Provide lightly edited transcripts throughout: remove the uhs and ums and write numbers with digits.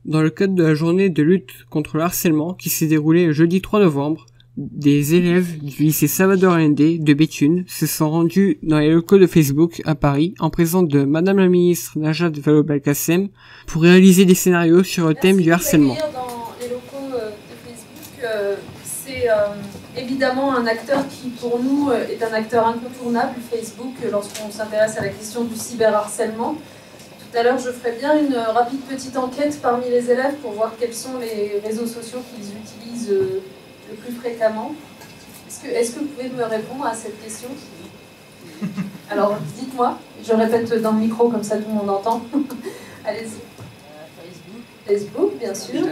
Dans le cadre de la journée de lutte contre le harcèlement qui s'est déroulée le jeudi 3 novembre, des élèves du lycée Salvador Allende de Béthune se sont rendus dans les locaux de Facebook à Paris en présence de Madame la ministre Najat Vallaud-Belkacem pour réaliser des scénarios sur le thème du harcèlement. Dans les locaux de Facebook, c'est évidemment un acteur qui pour nous est un acteur incontournable, Facebook, lorsqu'on s'intéresse à la question du cyberharcèlement. Tout à l'heure, je ferai bien une rapide petite enquête parmi les élèves pour voir quels sont les réseaux sociaux qu'ils utilisent le plus fréquemment. Est-ce que vous pouvez me répondre à cette question? Alors, dites-moi, je répète dans le micro, comme ça tout le monde entend. Allez-y. Facebook, bien sûr.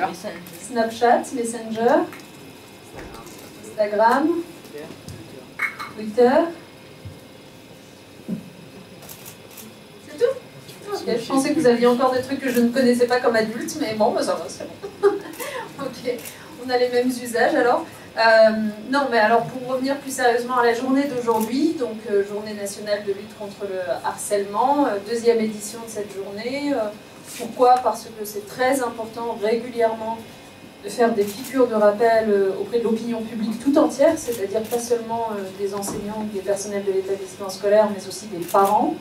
Snapchat, Messenger, Instagram, Twitter. C'est tout? Okay, je pensais que vous aviez encore des trucs que je ne connaissais pas comme adulte, mais bon, ça va, c'est bon. Ok, on a les mêmes usages alors. Non, mais alors pour revenir plus sérieusement à la journée d'aujourd'hui, donc journée nationale de lutte contre le harcèlement, deuxième édition de cette journée. Pourquoi? Parce que c'est très important régulièrement de faire des piqûres de rappel auprès de l'opinion publique tout entière, c'est-à-dire pas seulement des enseignants ou des personnels de l'établissement scolaire, mais aussi des parents,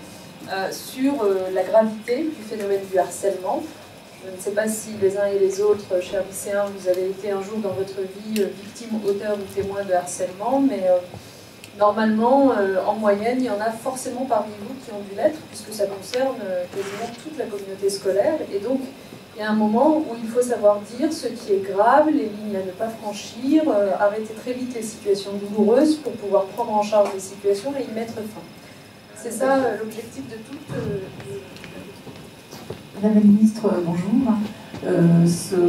sur la gravité du phénomène du harcèlement. Je ne sais pas si les uns et les autres, chers lycéens, vous avez été un jour dans votre vie victime, auteur ou témoin de harcèlement, mais normalement, en moyenne, il y en a forcément parmi vous qui ont dû l'être, puisque ça concerne quasiment toute la communauté scolaire. Et donc, il y a un moment où il faut savoir dire ce qui est grave, les lignes à ne pas franchir, arrêter très vite les situations douloureuses pour pouvoir prendre en charge les situations et y mettre fin. C'est ça l'objectif de toute... Madame la ministre, bonjour.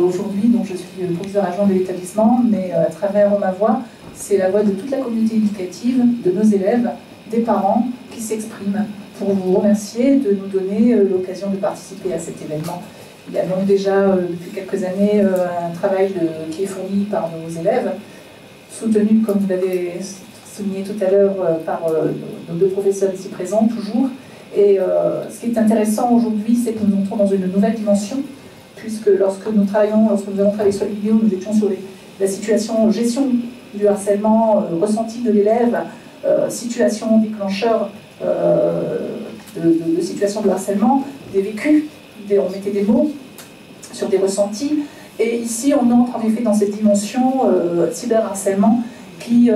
Aujourd'hui, donc, je suis proviseur adjoint de l'établissement, mais à travers ma voix, c'est la voix de toute la communauté éducative, de nos élèves, des parents qui s'expriment pour vous remercier de nous donner l'occasion de participer à cet événement. Il y a donc déjà, depuis quelques années, un travail qui est fourni par nos élèves, soutenu, comme vous l'avez souligné tout à l'heure, par nos deux professeurs ici présents, toujours. Et ce qui est intéressant aujourd'hui, c'est que nous entrons dans une nouvelle dimension, puisque lorsque nous avons travaillé sur les vidéos, nous étions sur la situation, gestion du harcèlement ressenti de l'élève, situation déclencheur de situation de harcèlement, des vécus, on mettait des mots sur des ressentis. Et ici, on entre en effet dans cette dimension cyberharcèlement qui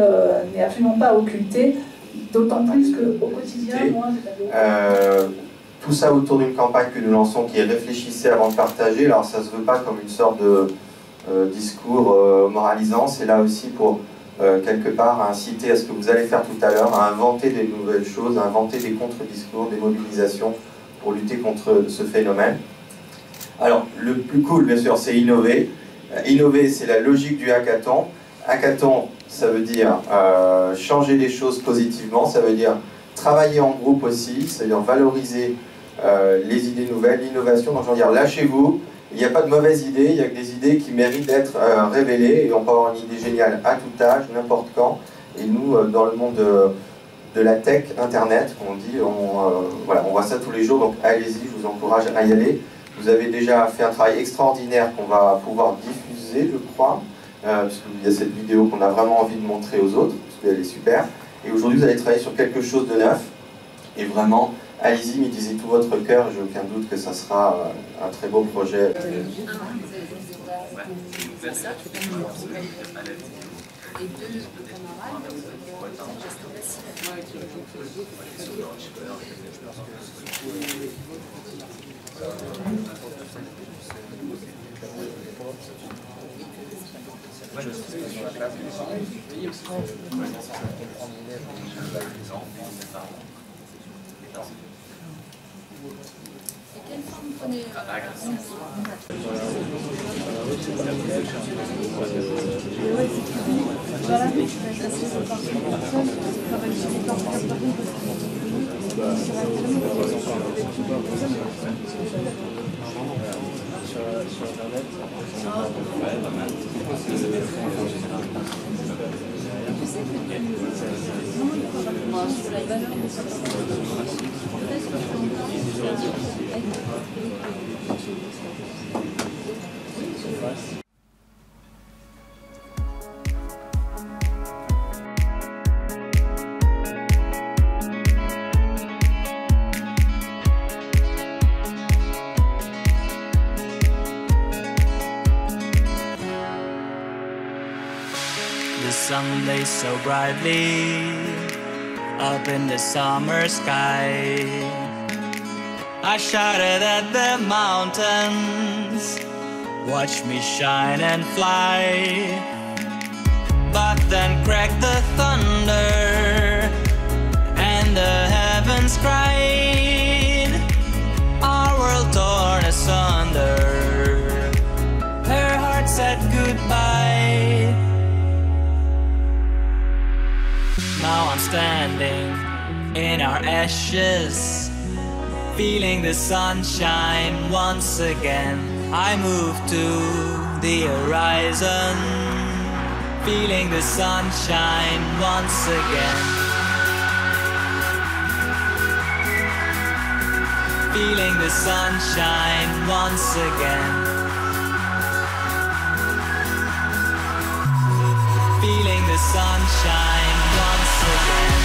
n'est absolument pas occultée. D'autant plus qu'au quotidien, moi, tout ça autour d'une campagne que nous lançons qui est réfléchissez avant de partager. Alors ça ne se veut pas comme une sorte de discours moralisant, c'est là aussi pour quelque part inciter à ce que vous allez faire tout à l'heure, à inventer des nouvelles choses, à inventer des contre-discours, des mobilisations pour lutter contre ce phénomène. Alors le plus cool bien sûr c'est innover. Innover c'est la logique du hackathon. Hackathon, ça veut dire changer les choses positivement, ça veut dire travailler en groupe aussi, ça veut dire valoriser les idées nouvelles, l'innovation. Donc je veux dire, lâchez-vous, il n'y a pas de mauvaises idées, il y a que des idées qui méritent d'être révélées, et on peut avoir une idée géniale à tout âge, n'importe quand. Et nous, dans le monde de la tech, Internet, comme on dit, voilà, on voit ça tous les jours, donc allez-y, je vous encourage à y aller. Vous avez déjà fait un travail extraordinaire qu'on va pouvoir diffuser, je crois. Parce qu'il y a cette vidéo qu'on a vraiment envie de montrer aux autres, parce qu'elle est super. Et aujourd'hui, vous allez travailler sur quelque chose de neuf. Et vraiment, allez-y, mettez tout votre cœur. J'ai aucun doute que ça sera un très beau projet. Quelle forme prenez sur Internet. Ouais, pas mal. face. The sun blazed so brightly up in the summer sky. I shouted at the mountains, watch me shine and fly. But then cracked the thunder and the heavens cried. Our world torn asunder, her heart said goodbye. Now I'm standing in our ashes, feeling the sunshine once again. I move to the horizon, feeling the sunshine once again. Feeling the sunshine once again. Feeling the sunshine once again.